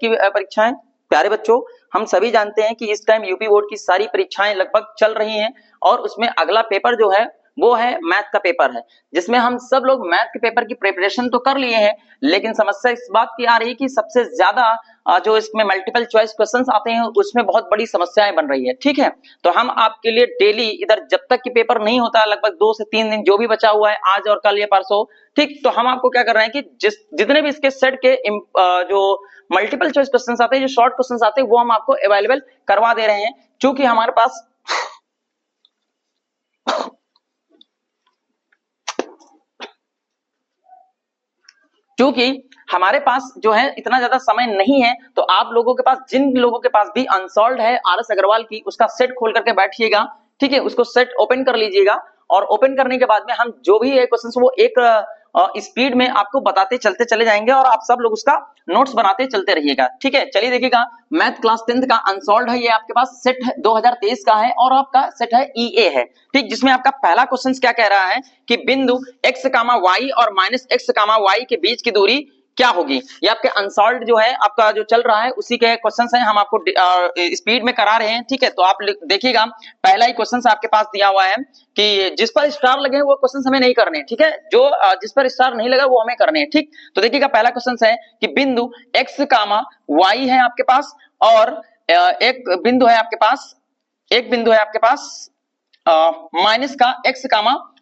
की परीक्षाएं। प्यारे बच्चों, हम सभी जानते हैं कि इस टाइम यूपी बोर्ड की सारी परीक्षाएं लगभग चल रही हैं और उसमें अगला पेपर जो है वो है मैथ का पेपर है, जिसमें हम सब लोग मैथ के पेपर की प्रिपरेशन तो कर लिए हैं, लेकिन समस्या इस बात की आ रही है कि सबसे ज्यादा जो इसमें मल्टीपल चॉइस क्वेश्चंस आते हैं उसमें बहुत बड़ी समस्याएं बन रही है। ठीक है, तो हम आपके लिए डेली इधर जब तक कि पेपर नहीं होता, लगभग 2 से 3 दिन जो भी बचा हुआ है, आज और कल या परसों, ठीक, तो हम आपको क्या कर रहे हैं कि जितने भी इसके सेट के जो मल्टीपल चॉइस क्वेश्चंस आते हैं, जो शॉर्ट क्वेश्चंस आते हैं, वो हम आपको अवेलेबल करवा दे रहे हैं। क्योंकि हमारे पास जो है इतना ज्यादा समय नहीं है, तो आप लोगों के पास, जिन लोगों के पास भी अनसॉल्व्ड है आरएस अग्रवाल की, उसका सेट खोल करके बैठिएगा। ठीक है, उसको सेट ओपन कर लीजिएगा और ओपन करने के बाद में हम जो भी है क्वेश्चंस वो एक स्पीड में आपको बताते चलते चले जाएंगे और आप सब लोग उसका नोट्स बनाते चलते रहिएगा। ठीक है, चलिए देखिएगा, मैथ क्लास 10th का अनसॉल्व्ड है, ये आपके पास सेट 2023 का है और आपका सेट है ईए है। ठीक, जिसमें आपका पहला क्वेश्चन क्या कह रहा है कि बिंदु x, y और -x, y के बीच की दूरी क्या होगी। ये आपके अनसॉल्व्ड जो है आपका जो चल रहा है उसी के क्वेश्चंस हैं, हम आपको स्पीड में करा रहे हैं। ठीक है, तो आप देखिएगा, पहला ही क्वेश्चन आपके पास दिया हुआ है कि जिस पर स्टार लगे वो क्वेश्चंस हमें नहीं करने हैं। ठीक है, जो जिस पर स्टार नहीं लगा वो हमें करने हैं। ठीक, तो देखिएगा, पहला क्वेश्चन है कि बिंदु x, y है आपके पास और एक बिंदु है आपके पास माइनस का x,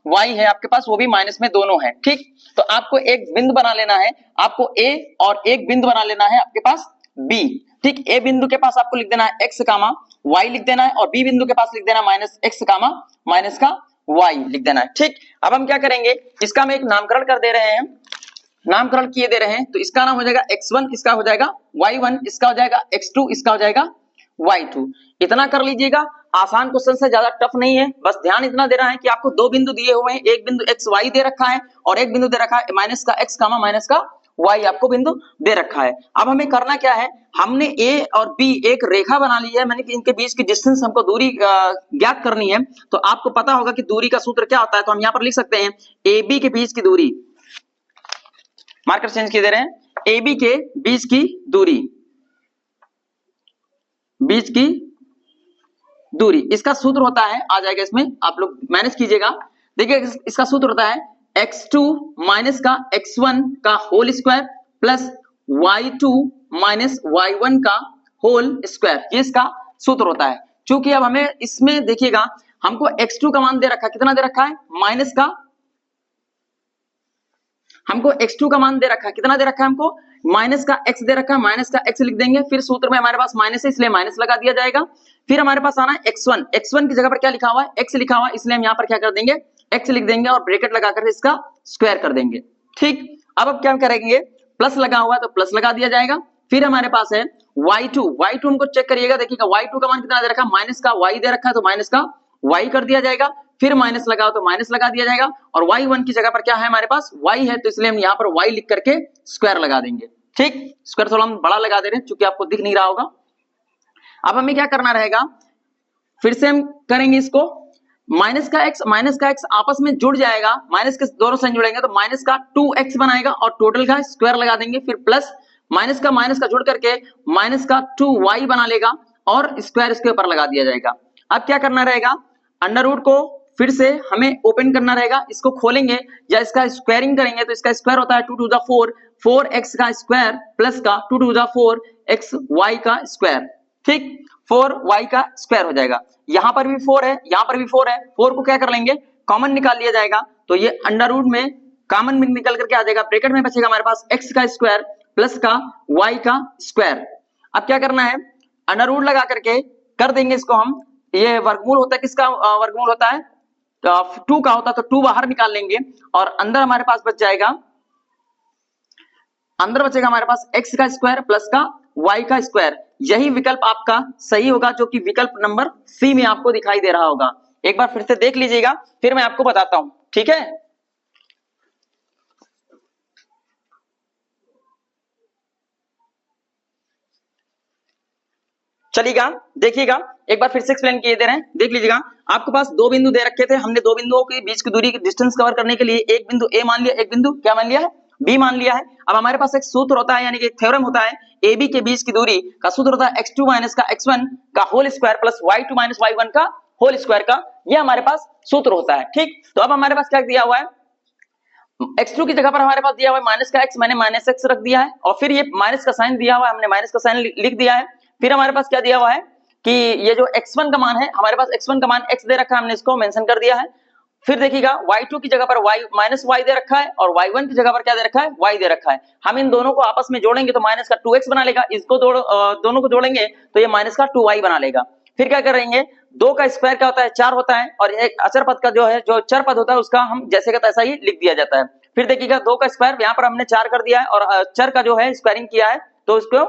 y है आपके पास, वो भी माइनस में दोनों है। ठीक, तो आपको एक बिंदु बना लेना है, आपको a और एक बिंदु बना लेना है आपके पास b। ठीक, a बिंदु के पास आपको लिख देना है x, y लिख देना है और b बिंदु के पास लिख देना है -x, y लिख देना है। ठीक, अब हम क्या करेंगे, इसका हम एक नामकरण कर दे रहे हैं, नामकरण किए दे रहे हैं, तो इसका नाम हो जाएगा x1, इसका हो जाएगा y1, इसका हो जाएगा x2, इसका हो जाएगा y2। इतना कर लीजिएगा, आसान क्वेश्चन से, ज्यादा टफ नहीं है। बस ध्यान इतना दे रहा है कि आपको दो बिंदु दिए हुए हैं, एक बिंदु x y दे रखा है और एक बिंदु दे रखा है माइनस का x, माइनस का y आपको बिंदु दे रखा है। अब हमें करना क्या है, हमने a और b एक रेखा बना ली है, मैंने कि इनके बीच की डिस्टेंस हमको दूरी ज्ञात करनी है। तो आपको पता होगा कि दूरी का सूत्र क्या होता है, तो हम यहाँ पर लिख सकते हैं ab के बीच की दूरी, मार्कर चेंज किए दे रहे हैं, ab के बीच की दूरी, इसका सूत्र होता है, आ जाएगा इसमें, आप लोग मैनेज कीजिएगा। देखिए, इसका सूत्र होता है x2 माइनस का x1 का whole square plus y2 minus y1 का होल स्क्वायर, ये इसका सूत्र होता है। क्योंकि अब हमें इसमें देखिएगा, हमको x2 का मान दे रखा है, कितना दे रखा है, माइनस का, हमको x2 का मान दे रखा है, कितना दे रखा है, हमको माइनस का x दे रखा है, माइनस का x लिख देंगे, फिर सूत्र में हमारे पास माइनस है इसलिए माइनस लगा दिया जाएगा। फिर हमारे पास आना है x1 की जगह पर क्या लिखा हुआ है, x लिखा हुआ है, इसलिए हम यहाँ पर क्या कर देंगे, x लिख देंगे और ब्रैकेट लगाकर इसका स्क्वायर कर देंगे। ठीक, अब क्या करेंगे, प्लस लगा हुआ है तो प्लस लगा दिया जाएगा। फिर हमारे पास है y2 हमको चेक करिएगा, देखिएगा y2 का मान कितना दे रखा है, माइनस का y दे रखा है तो माइनस का y कर दिया जाएगा, फिर माइनस लगाओ तो माइनस लगा दिया जाएगा और y1 की जगह पर क्या है, हमारे पास y है, तो इसलिए हम यहाँ पर y लिख करके स्क्वायर लगा देंगे। ठीक, स्क्वायर थोड़ा हम बड़ा लगा दे रहे हैं क्योंकि आपको दिख नहीं रहा होगा। अब हमें क्या करना रहेगा, फिर से हम करेंगे इसको, माइनस का x आपस में जुड़ जाएगा, माइनस के दोनों साइन जुड़ेंगे तो माइनस का 2x बनाएगा और टोटल का स्क्वायर लगा देंगे, फिर प्लस माइनस का जुड़ करके माइनस का 2y बना लेगा और स्क्वायर इसके ऊपर लगा दिया जाएगा। अब क्या करना रहेगा, अंडर रूट को फिर से हमें ओपन करना रहेगा, इसको खोलेंगे या इसका स्क्वायरिंग करेंगे तो इसका स्क्वायर होता है 2 टू द 4x का स्क्वायर प्लस का 2 टू द 4xy का स्क्वायर। ठीक, 4y का स्क्वायर हो जाएगा, यहाँ पर भी 4 है, यहाँ पर भी 4 है, 4 को क्या कर लेंगे, कॉमन निकाल लिया जाएगा, तो ये अंडर रूट में कॉमन में निकल करके आ जाएगा, ब्रैकेट में बचेगा हमारे पास x का स्क्वायर प्लस का y का स्क्वायर। अब क्या करना है, अंडर रूट लगा करके कर देंगे इसको हम, ये वर्गमूल होता है, किसका वर्गमूल होता है, 2 का होता है, तो 2 बाहर निकाल लेंगे और अंदर हमारे पास बच जाएगा, अंदर बचेगा हमारे पास x का स्क्वायर प्लस का y का स्क्वायर। यही विकल्प आपका सही होगा, जो कि विकल्प नंबर सी में आपको दिखाई दे रहा होगा। एक बार फिर से देख लीजिएगा, फिर मैं आपको बताता हूं। ठीक है, चलिएगा, देखिएगा, एक बार फिर से एक्सप्लेन किए दे रहे हैं, देख लीजिएगा। आपके पास दो बिंदु दे रखे थे, हमने दो बिंदुओं के बीच की दूरी डिस्टेंस कवर करने के लिए एक बिंदु ए मान लिया, एक बिंदु क्या मान लिया है b मान लिया है। अब हमारे पास एक सूत्र होता है, यानी कि एक थ्योरम होता है, AB के बीच की दूरी का सूत्र होता है x2 माइनस का x1 का whole square plus y2 minus y1 का होल स्क्वायर का, ये हमारे पास सूत्र होता है। ठीक, तो अब हमारे पास क्या दिया हुआ है, x2 की जगह पर हमारे पास दिया हुआ है माइनस का x, मैंने माइनस x रख दिया है, और फिर ये माइनस का साइन दिया हुआ है, हमने माइनस का साइन लिख दिया है। फिर हमारे पास क्या दिया हुआ है कि ये जो x1 का मान है, हमारे पास x1 का मान x दे रखा है, हमने इसको मेंशन कर दिया है। फिर देखिएगा y2 की जगह पर y माइनस y दे रखा है, और y1 की जगह पर क्या दे रखा है, y दे रखा है। हम इन दोनों को आपस में जोड़ेंगे तो माइनस का 2x बना लेगा, इसको दोनों को जोड़ेंगे तो ये माइनस का 2y बना लेगा। फिर क्या करेंगे, 2 का स्क्वायर क्या होता है, 4 होता है, और एक अचर पद का जो है, जो चर पद होता है उसका हम जैसे का तैसा ही लिख दिया जाता है। फिर देखिएगा 2 का स्क्वायर यहाँ पर हमने 4 कर दिया है, और चर का जो है स्क्वायरिंग किया है तो इसको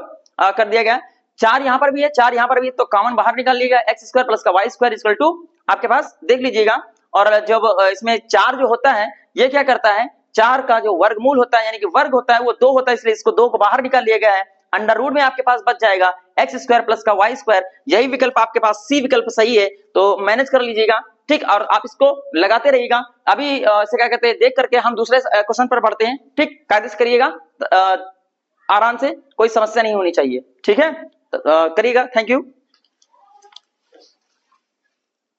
कर दिया गया। 4 यहाँ पर भी है, 4 यहाँ पर भी है, तो कॉमन बाहर निकाल लीजिएगा, एक्स स्क्वायर प्लस का वाई स्क्वायर इक्वल टू आपके पास देख लीजिएगा। और जब इसमें 4 जो होता है ये क्या करता है, 4 का जो वर्गमूल होता है यानी कि वर्ग होता है वो 2 होता है, इसलिए इसको 2 को बाहर निकाल लिया गया है। अंडर रूट में आपके पास बच जाएगा एक्स स्क्वायर प्लस का वाई स्क्वायर, यही विकल्प आपके पास सी विकल्प सही है, तो मैनेज कर लीजिएगा। ठीक, और आप इसको लगाते रहिएगा। अभी इसे क्या कहते हैं, देख करके हम दूसरे क्वेश्चन पर बढ़ते हैं। ठीक, कायदे से करिएगा, आराम से, कोई समस्या नहीं होनी चाहिए। ठीक है, करिएगा। Thank you.